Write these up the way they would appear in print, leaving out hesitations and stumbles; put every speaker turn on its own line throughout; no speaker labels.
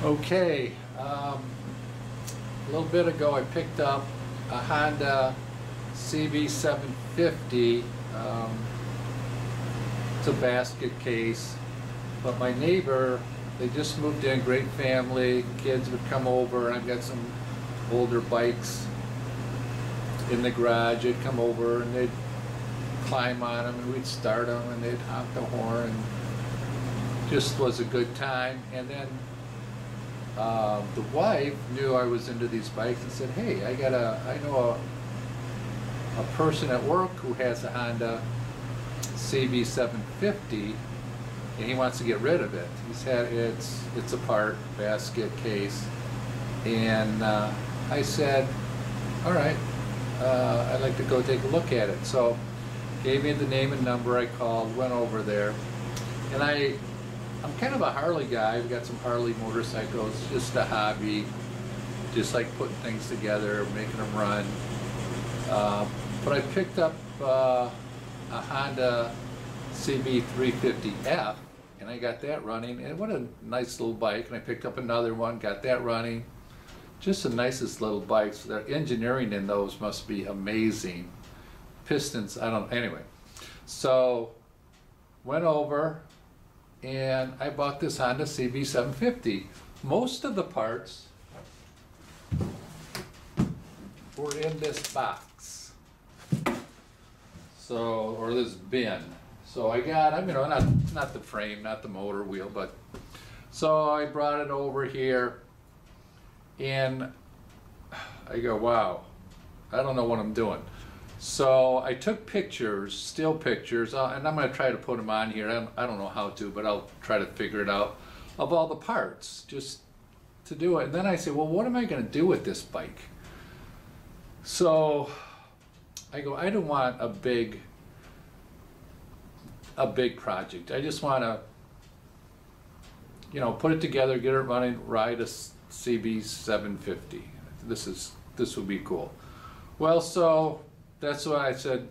Okay, a little bit ago I picked up a Honda CB750. It's a basket case, but my neighbor, they just moved in, great family, kids would come over, and I've got some older bikes in the garage. They'd come over and they'd climb on them and we'd start them and they'd honk the horn, and just was a good time. And then the wife knew I was into these bikes and said, "Hey, I know a person at work who has a Honda CB750, and he wants to get rid of it. It's a part basket case." And I said, "All right, I'd like to go take a look at it." So gave me the name and number. I called, went over there, and I'm kind of a Harley guy. I've got some Harley motorcycles, just a hobby, just like putting things together, making them run. But I picked up a Honda CB350F, and I got that running, and what a nice little bike. And I picked up another one, got that running. Just the nicest little bikes. The engineering in those must be amazing. Pistons, anyway. So went over, and I bought this Honda CB750. Most of the parts were in this box, or this bin. So I got, not the frame, not the motor wheel, but so I brought it over here, and I go, wow, I don't know what I'm doing. So I took pictures, still pictures, and I'm going to try to put them on here. I don't know how to, but I'll try to figure it out, of all the parts, just to do it. And then I say, well, what am I going to do with this bike? So I go, I don't want a big project. I just want to, put it together, get it running, ride a CB750. This would be cool. Well, so that's what I said,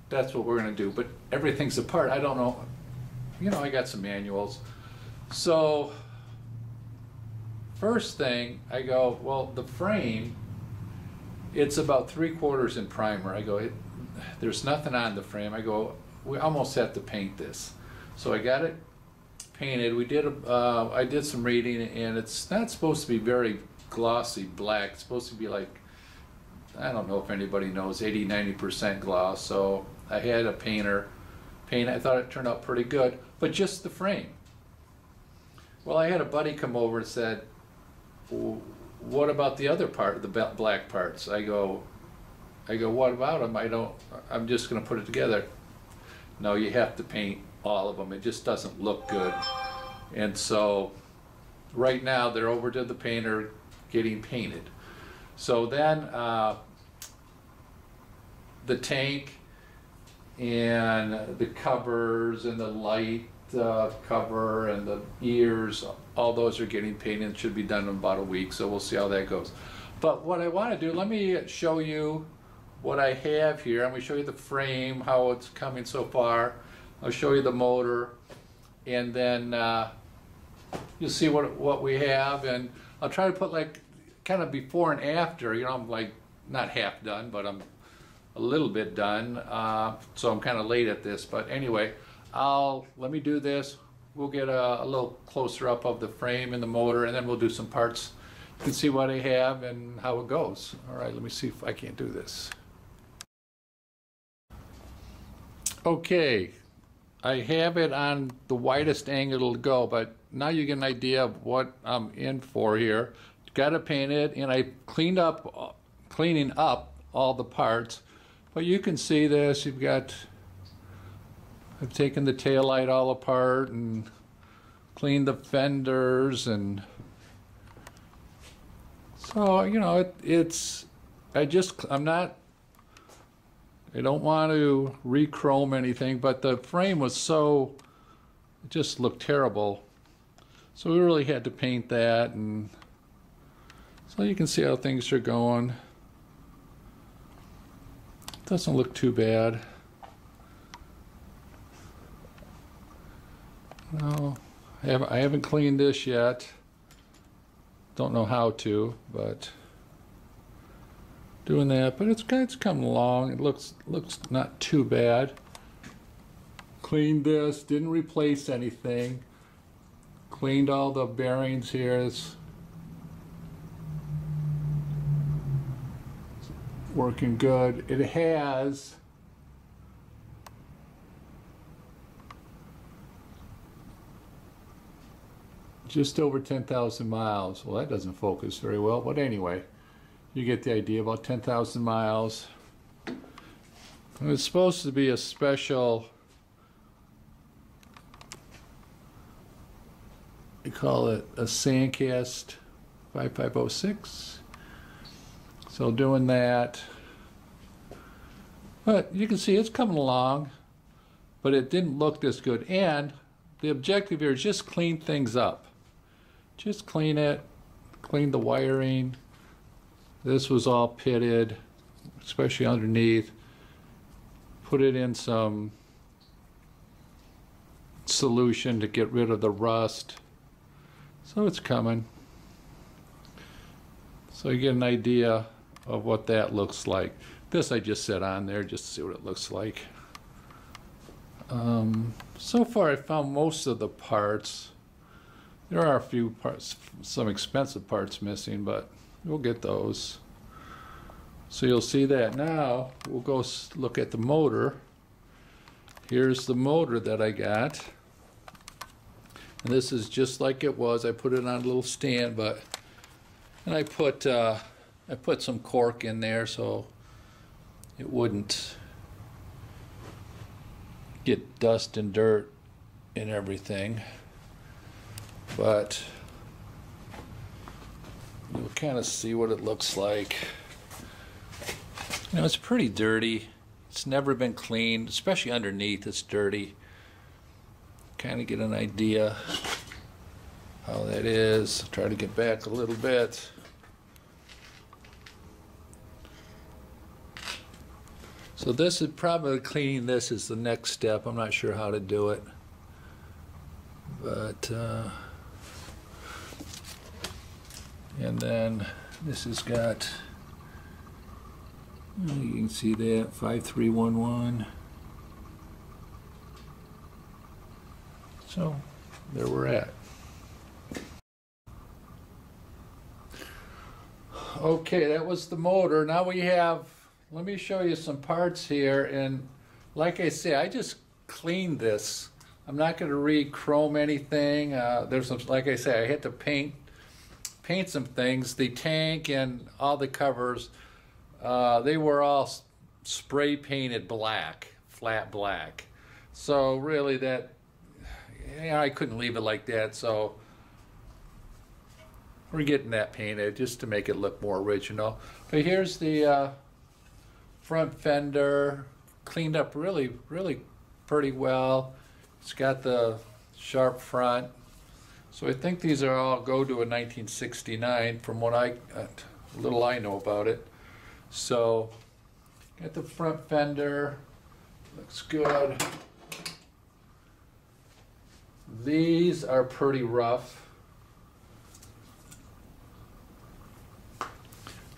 that's what we're going to do. But everything's apart. I don't know. I got some manuals. So first thing, I go, well, the frame, it's about 3/4 in primer. I go, there's nothing on the frame. I go, we almost have to paint this. So I got it painted. I did some reading, and it's not supposed to be very glossy black. It's supposed to be like, I don't know if anybody knows, 80–90% gloss. So I had a painter paint. I thought it turned out pretty good, but just the frame. Well, I had a buddy come over and said, well, what about the other part, the black parts? I go, what about them? I'm just going to put it together. No, you have to paint all of them. It just doesn't look good. And so right now they're over to the painter getting painted. So then the tank and the covers and the light cover and the ears, all those are getting painted. It should be done in about a week, so we'll see how that goes. But what I want to do, let me show you what I have here. I'm going to show you the frame, how it's coming so far. I'll show you the motor, and then you'll see what we have, and I'll try to put like kind of before and after. I'm like not half done, but I'm a little bit done, so I'm kind of late at this. But anyway, let me do this. We'll get a little closer up of the frame and the motor, and then we'll do some parts. You can see what I have and how it goes. All right, let me see if I can't do this. Okay, I have it on the widest angle it'll go, but now you get an idea of what I'm in for here. Got it painted, and I cleaning up all the parts. But you can see this. I've taken the taillight all apart and cleaned the fenders, and so I don't want to re-chrome anything, but the frame was it just looked terrible. So we really had to paint that, and so you can see how things are going. Doesn't look too bad. No, I haven't cleaned this yet. Don't know how to, but doing that. But it's coming along. It looks not too bad. Cleaned this, didn't replace anything. Cleaned all the bearings here. It's working good. It has just over 10,000 miles. Well, that doesn't focus very well, but anyway, you get the idea. About 10,000 miles. And it's supposed to be a special, we call it a Sandcast 5506. So doing that. But you can see it's coming along, but it didn't look this good. And the objective here is just clean things up. Just clean it, clean the wiring. This was all pitted, especially underneath. Put it in some solution to get rid of the rust. So it's coming. So you get an idea of what that looks like. This I just set on there just to see what it looks like. So far I found most of the parts. There are a few parts, some expensive parts missing, but we'll get those. So you'll see that. Now we'll go look at the motor. Here's the motor that I got. And this is just like it was. I put it on a little stand, and I put some cork in there so it wouldn't get dust and dirt and everything. But you'll kind of see what it looks like. You know, it's pretty dirty. It's never been cleaned, especially underneath. It's dirty. Kind of get an idea how that is. Try to get back a little bit. So this is probably cleaning. This is the next step. I'm not sure how to do it, but and then this has got, you can see that 5311. So there we're at. Okay, that was the motor. Now we have, let me show you some parts here. And like I say, I just cleaned this. I'm not going to re-chrome anything. There's some, like I say, I had to paint some things. The tank and all the covers, they were all spray painted black, flat black. So really that, I couldn't leave it like that. So we're getting that painted just to make it look more original. But here's the front fender, cleaned up really pretty well. It's got the sharp front. So I think these are all go to a 1969 from what little I know about it. So got the front fender, looks good. These are pretty rough.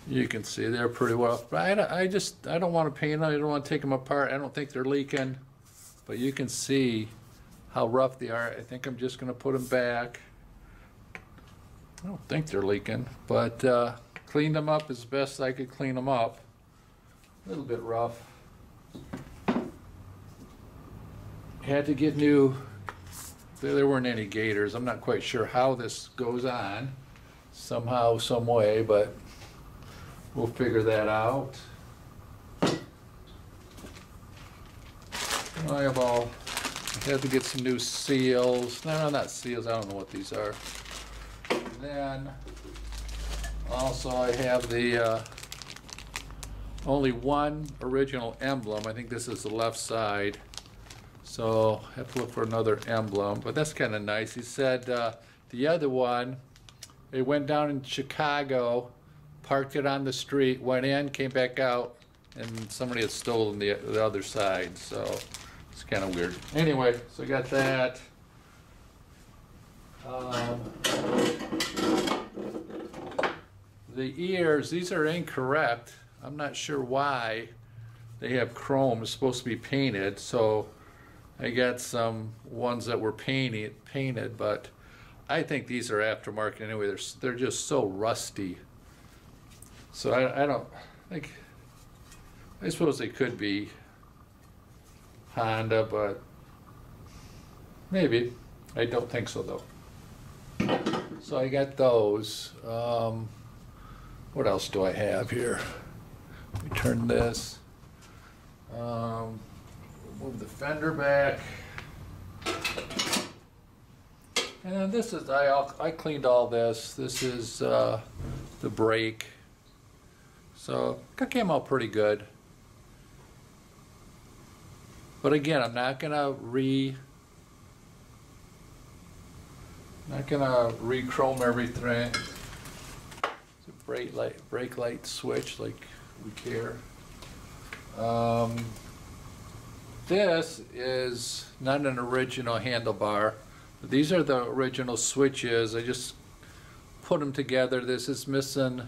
You can see they're pretty rough. But I don't want to paint them. I don't want to take them apart. I don't think they're leaking. But you can see how rough they are. I think I'm just going to put them back. I don't think they're leaking, but cleaned them up as best I could clean them up. A little bit rough. Had to get new, there weren't any gaiters. I'm not quite sure how this goes on, somehow, some way, but we'll figure that out. I had to get some new seals. No, not seals, I don't know what these are. And then also I have the only one original emblem. I think this is the left side. So I have to look for another emblem, but that's kind of nice. He said the other one, they went down in Chicago, parked it on the street, went in, came back out, and somebody had stolen the other side. So it's kind of weird. Anyway, so I got that. the ears, these are incorrect. I'm not sure why they have chrome. It's supposed to be painted, so I got some ones that were painted, but I think these are aftermarket anyway. They're just so rusty. So I don't think, I suppose they could be Honda, but maybe. I don't think so though. So I got those. What else do I have here? Let me turn this. Move the fender back. And then this is, I cleaned all this. This is the brake. So it came out pretty good. But again, I'm not gonna re-chrome everything. It's a brake light switch, like we care. This is not an original handlebar. These are the original switches. I just put them together. This is missing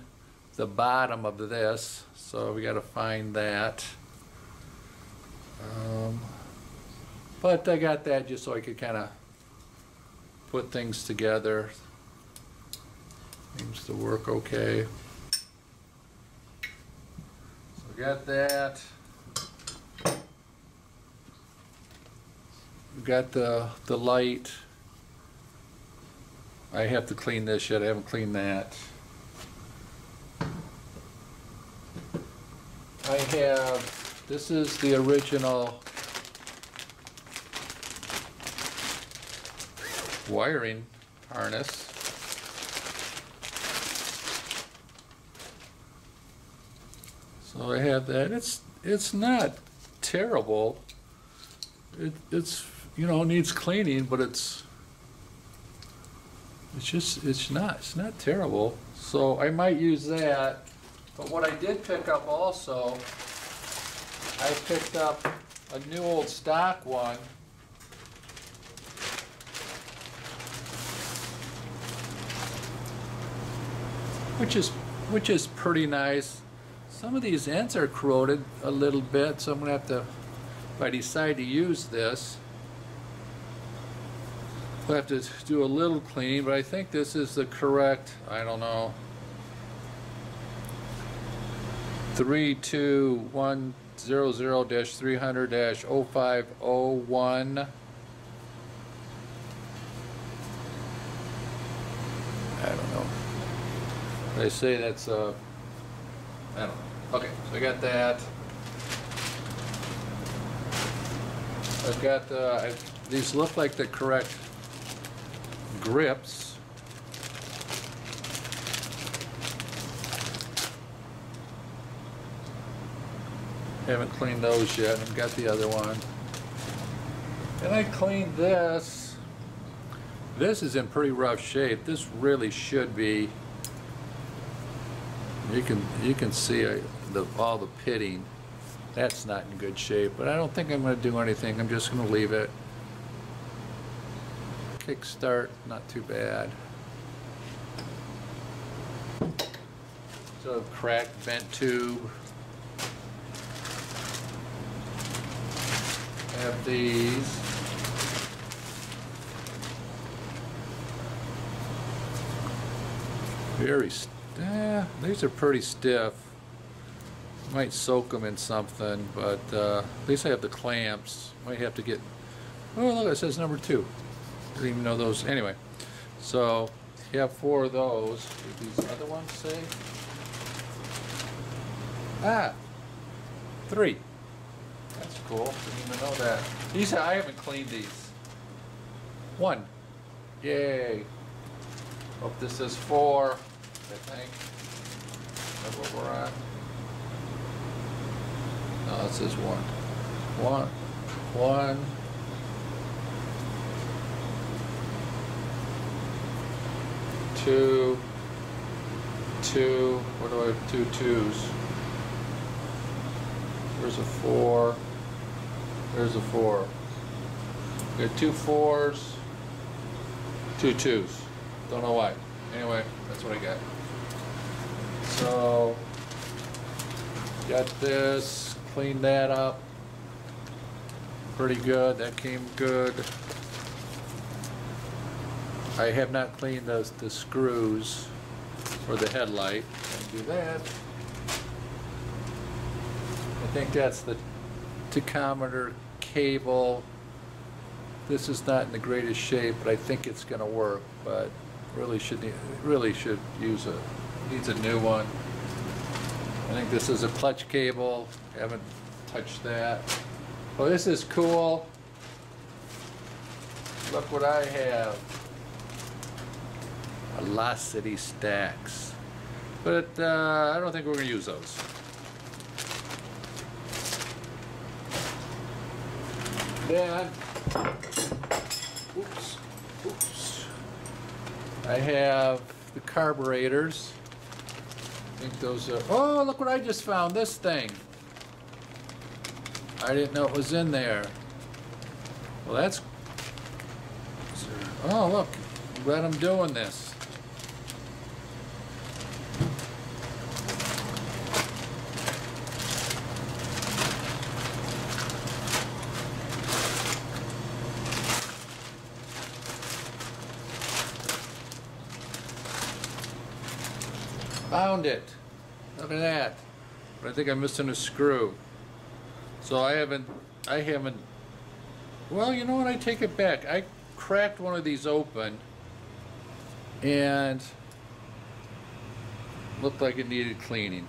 the bottom of this, so we got to find that. But I got that just so I could kind of put things together. Seems to work okay. So I got that. We got the light. I have to clean this yet. I haven't cleaned that. I have, this is the original wiring harness. So I have that. It's not terrible. It's you know, needs cleaning, but it's not terrible. So I might use that. But what I did pick up also, I picked up a new old stock one. Which is pretty nice. Some of these ends are corroded a little bit, so I'm gonna have to, if I decide to use this, I'll have to do a little cleaning, but I think this is the correct, I don't know, 32100-300-0501. I don't know. They say that's I don't know. Okay, so I got that. I've got these look like the correct grips. Haven't cleaned those yet. I've got the other one. And I cleaned this. This is in pretty rough shape. This really should be. You can see all the pitting. That's not in good shape, but I don't think I'm going to do anything. I'm just going to leave it. Kickstart, not too bad. So cracked vent tube. Have these. These are pretty stiff. Might soak them in something, but at least I have the clamps. Might have to get. Oh, look, it says number 2. Didn't even know those. Anyway, so you have 4 of those. What do these other ones say? 3. That's cool. Didn't even know that. These I haven't cleaned these. 1. Yay. Hope this is 4. I think. That's what we're on. No, it says 1. 1. 2. 2. What do I have? 2 2s. There's a 4. There's a 4. We got 2 4s. 2 2s. Don't know why. Anyway, that's what I got. So, got this, cleaned that up. Pretty good, that came good. I have not cleaned the screws for the headlight. I'll do that. I think that's the tachometer cable. This is not in the greatest shape, but I think it's going to work. But really should use needs a new one. I think this is a clutch cable. Haven't touched that. Well, this is cool. Look what I have. Velocity stacks. But I don't think we're going to use those. Then, oops. I have the carburetors. I think those are, oh, look what I just found, this thing. I didn't know it was in there. Well, that's, oh, look, I'm glad I'm doing this. Found it. Look at that. But I think I'm missing a screw. So I haven't, well, you know what, I take it back. I cracked one of these open and looked like it needed cleaning.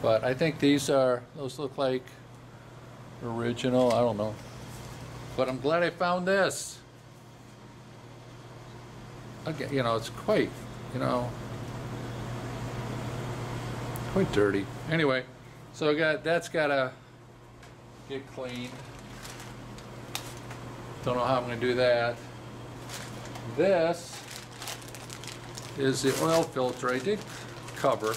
But I think those look like original, I don't know. But I'm glad I found this. Again, you know, it's quite, you know, quite dirty. Anyway, so that's gotta get cleaned. Don't know how I'm gonna do that. This is the oil filter. I did cover.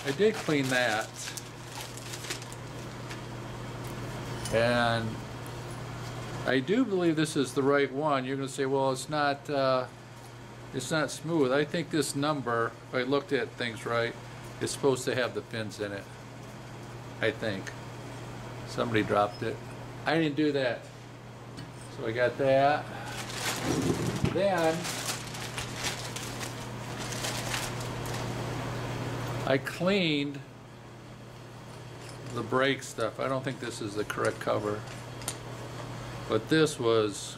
I did clean that. And I do believe this is the right one. You're gonna say, well, it's not smooth. I think this number, if I looked at things right, is supposed to have the pins in it. I think. Somebody dropped it. I didn't do that. So I got that. Then I cleaned the brake stuff. I don't think this is the correct cover. But this was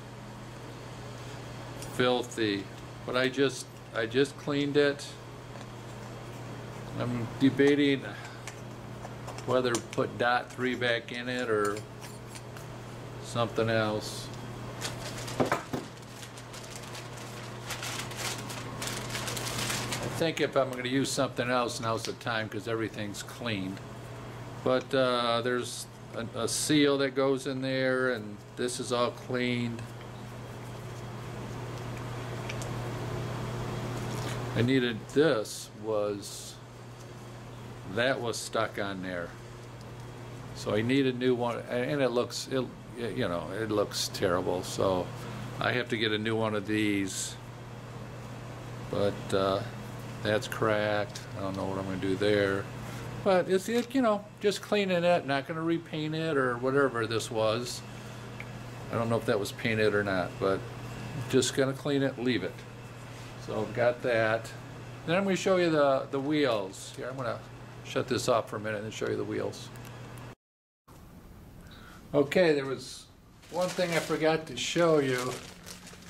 filthy. But I just cleaned it. I'm debating whether to put .3 back in it or something else. I think if I'm going to use something else, now's the time because everything's cleaned. But there's a seal that goes in there, and this is all cleaned. I needed that was stuck on there. So I need a new one, and it looks terrible. So I have to get a new one of these. But that's cracked. I don't know what I'm going to do there. But it's just cleaning it, not going to repaint it or whatever this was. I don't know if that was painted or not, but just going to clean it, leave it. So I've got that. Then I'm going to show you the wheels. Here, I'm going to shut this off for a minute and show you the wheels. Okay, there was one thing I forgot to show you.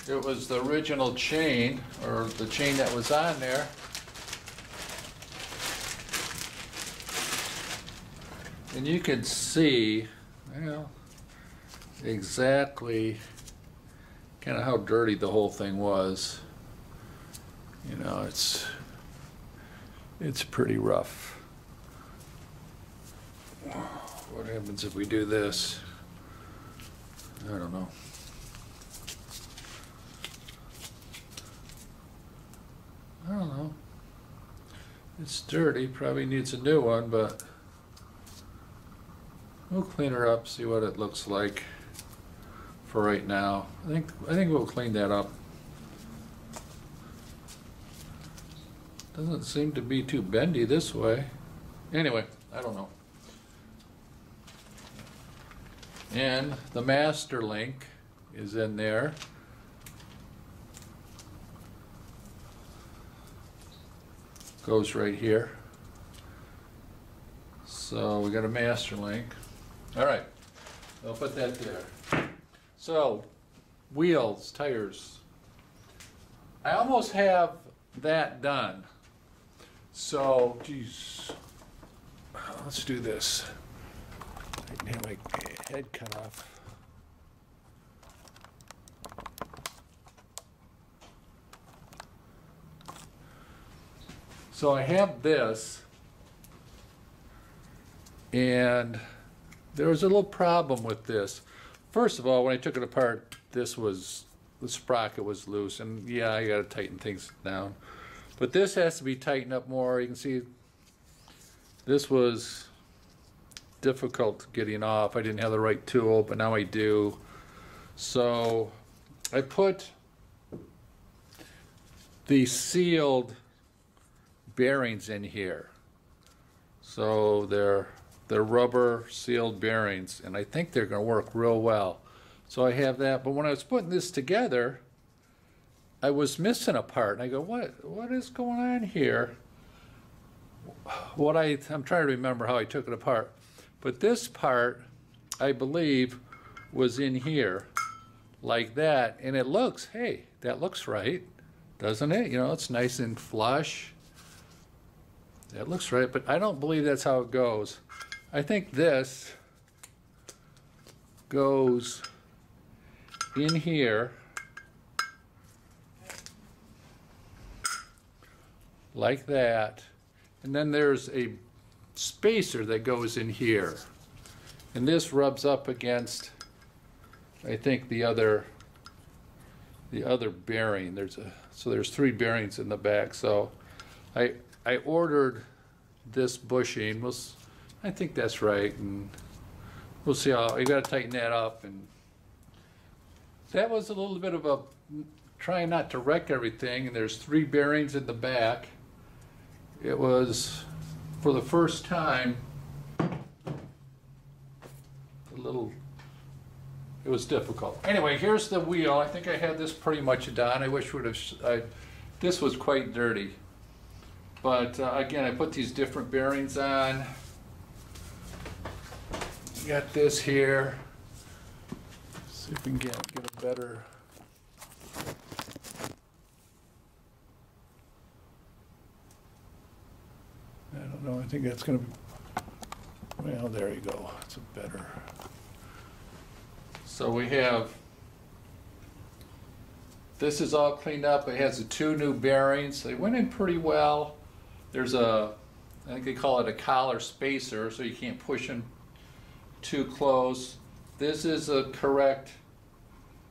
It was the original chain, or the chain that was on there. And you can see, exactly kind of how dirty the whole thing was. It's pretty rough. What happens if we do this? I don't know. I don't know. It's dirty, probably needs a new one, but we'll clean her up, see what it looks like for right now. I think we'll clean that up. Doesn't seem to be too bendy this way. Anyway, I don't know. And the master link is in there. Goes right here. So we got a master link. All right, I'll put that there. So wheels, tires. I almost have that done. So, geez, let's do this. I can have my head cut off. So I have this, and there was a little problem with this. First of all, when I took it apart, the sprocket was loose, and yeah, I gotta tighten things down. But this has to be tightened up more. You can see this was difficult getting off. I didn't have the right tool, but now I do. So I put the sealed bearings in here. So they're rubber sealed bearings, and I think they're going to work real well. So I have that, but when I was putting this together, I was missing a part, and I go, what is going on here? I'm trying to remember how I took it apart, but this part, I believe, was in here, like that, and it looks, hey, that looks right, doesn't it? You know, it's nice and flush. That looks right, but I don't believe that's how it goes. I think this goes in here like that, and then there's a spacer that goes in here, and this rubs up against, I think, the other bearing. There's 3 bearings in the back. So I ordered this bushing. I think that's right, and we'll see how. You got to tighten that up, and that was a little bit of a trying not to wreck everything. And there's 3 bearings in the back. It was, for the first time, it was difficult. Anyway, here's the wheel. I think I had this pretty much done. I wish this was quite dirty. But again, I put these different bearings on. Got this here. See if we can get a better. I don't know. I think that's going to be. Well, there you go. It's a better. So we have. This is all cleaned up. It has the 2 new bearings. They went in pretty well. There's I think they call it a collar spacer, so you can't push them too close. This is a correct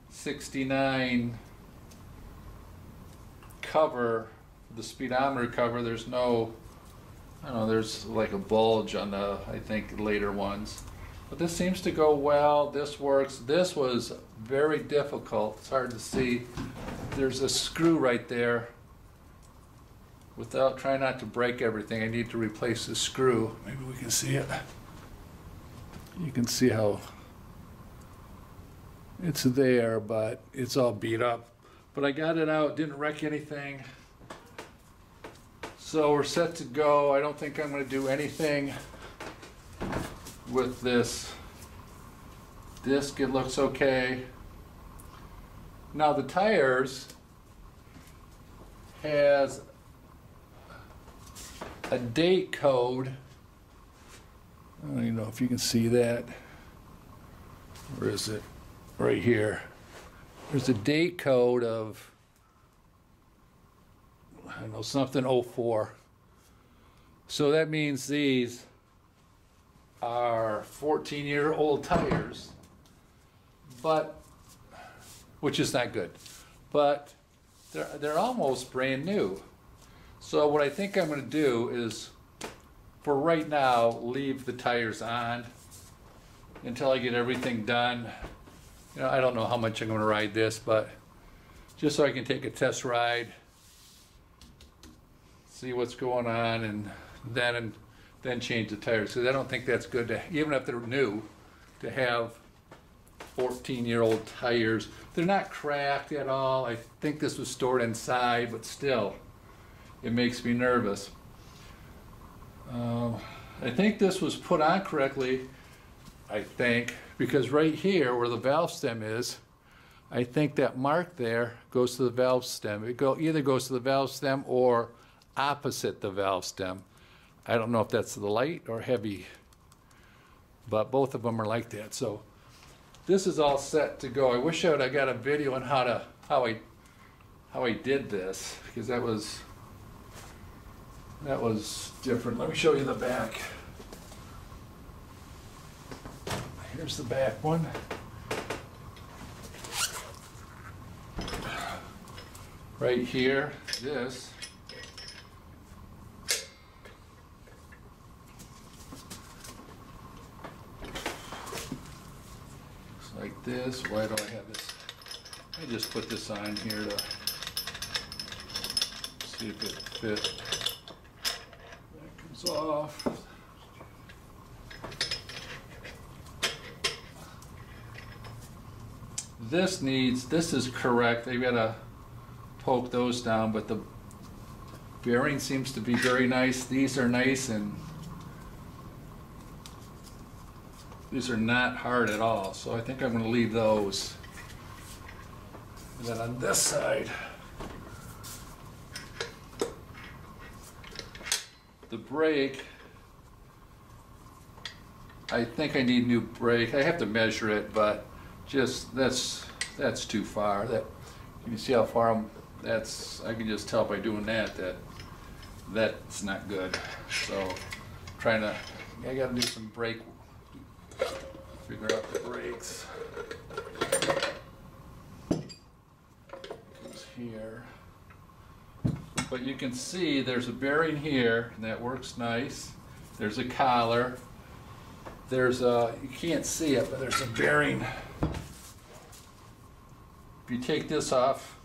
69 cover, the speedometer cover. There's no, I don't know, there's like a bulge on the, I think, later ones. But this seems to go well. This works. This was very difficult. It's hard to see. There's a screw right there. Without trying not to break everything, I need to replace the screw. Maybe we can see it. You can see how it's there, but it's all beat up. But I got it out, didn't wreck anything. So we're set to go. I don't think I'm going to do anything with this disc. It looks okay. Now the tires has a date code. I don't even know if you can see that. Where is it? Right here. There's a date code of, I don't know, something 04. So that means these are 14-year-old tires, but, which is not good, but they're almost brand new. So what I think I'm going to do is, for right now, leave the tires on until I get everything done. You know, I don't know how much I'm going to ride this, but just so I can take a test ride, see what's going on, and then change the tires. Because I don't think that's good to, even if they're new, to have 14-year-old tires. They're not cracked at all. I think this was stored inside, but still, it makes me nervous. I think this was put on correctly, I think, because right here where the valve stem is, I think that mark there goes to the valve stem. It either goes to the valve stem or opposite the valve stem. I don't know if that's the light or heavy, but both of them are like that. So this is all set to go. I wish I got a video on how I did this, because that was different. Let me show you the back. Here's the back one. Right here, this. Looks like this. Why do I have this? I just put this on here to see if it fits. That comes off. This is correct. They've got to poke those down, but the bearing seems to be very nice. These are nice, and these are not hard at all. So I think I'm going to leave those. And then on this side, the brake, I think I need new brake. I have to measure it, but just that's too far. That you can see how far I can just tell by doing that's not good. So I got to do some brake, figure out the brakes. Goes here, but you can see there's a bearing here, and that works nice. There's a collar. You can't see it, but there's a bearing. If you take this off,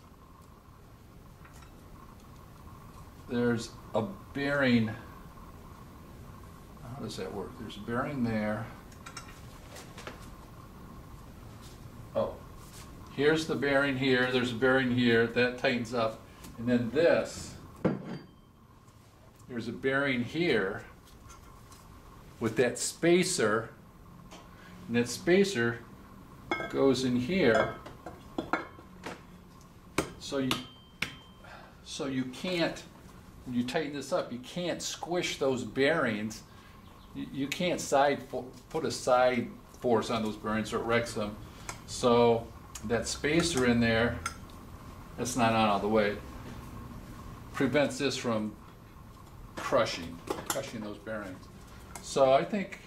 there's a bearing. How does that work? There's a bearing there. Oh, here's the bearing here. There's a bearing here. That tightens up. And then there's a bearing here with that spacer. And that spacer goes in here. So you can't, when you tighten this up, you can't squish those bearings. You can't put a side force on those bearings or it wrecks them. So that spacer in there, that's not on all the way, prevents this from crushing those bearings. So I think,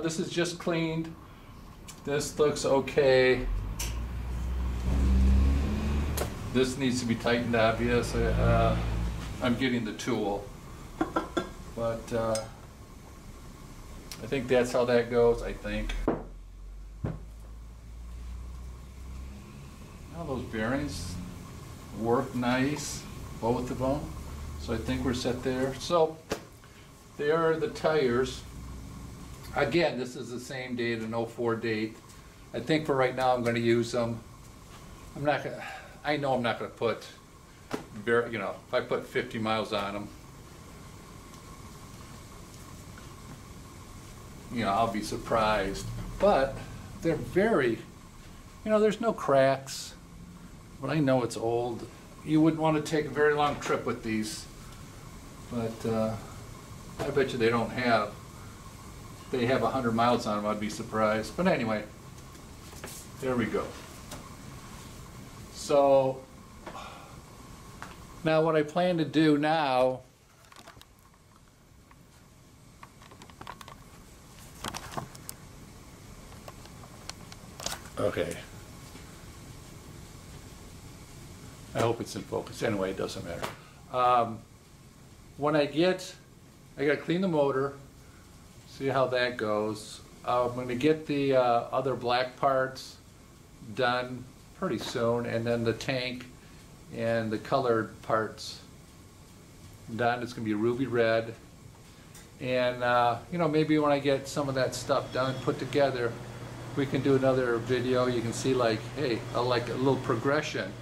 this is just cleaned. This looks okay. This needs to be tightened, obvious. I'm getting the tool, but I think that's how that goes, I think. Now those bearings work nice, both of them. So I think we're set there. So there are the tires. Again, this is the same date, an 04 date. I think for right now I'm going to use them. I know I'm not going to put, if I put 50 miles on them, I'll be surprised. But they're very, there's no cracks. But I know it's old. You wouldn't want to take a very long trip with these. But I bet you they have 100 miles on them, I'd be surprised. But anyway, there we go. So now what I plan to do now, okay, I hope it's in focus. Anyway, it doesn't matter. When I gotta clean the motor, see how that goes. I'm going to get the other black parts done pretty soon, and then the tank and the colored parts done. It's gonna be ruby red. And you know, maybe when I get some of that stuff done, put together, we can do another video. You can see like, hey, like a little progression.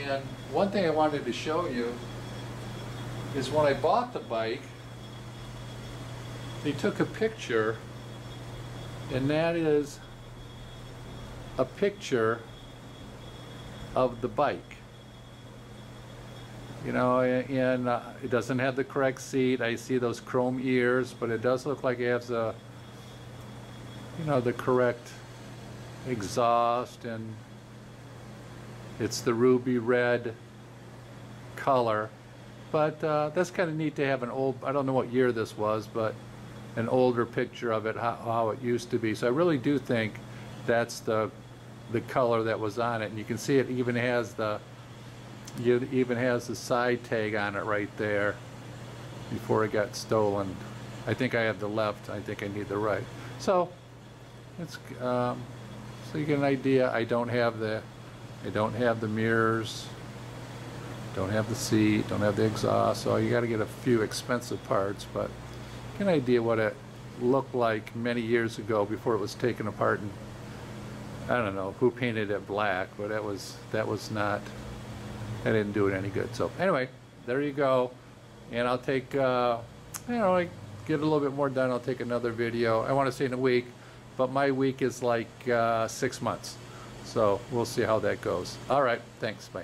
And one thing I wanted to show you is when I bought the bike, they took a picture, and that is a picture of the bike. You know, and it doesn't have the correct seat. I see those chrome ears, but it does look like it has a, you know, the correct exhaust, and it's the ruby red color. But that's kind of neat to have an old, I don't know what year this was, but an older picture of it, how it used to be. So I really do think that's the color that was on it. And you can see it even has the side tag on it right there before it got stolen. I think I have the left, I think I need the right. So it's so you get an idea. I don't have the mirrors, don't have the seat, don't have the exhaust, so you got to get a few expensive parts, but get an idea what it looked like many years ago before it was taken apart. And I don't know who painted it black, but that was not, that didn't do it any good. So anyway, there you go. And I'll take, you know, I get a little bit more done, I'll take another video. I want to say in a week, but my week is like 6 months. So we'll see how that goes. All right, thanks, bye.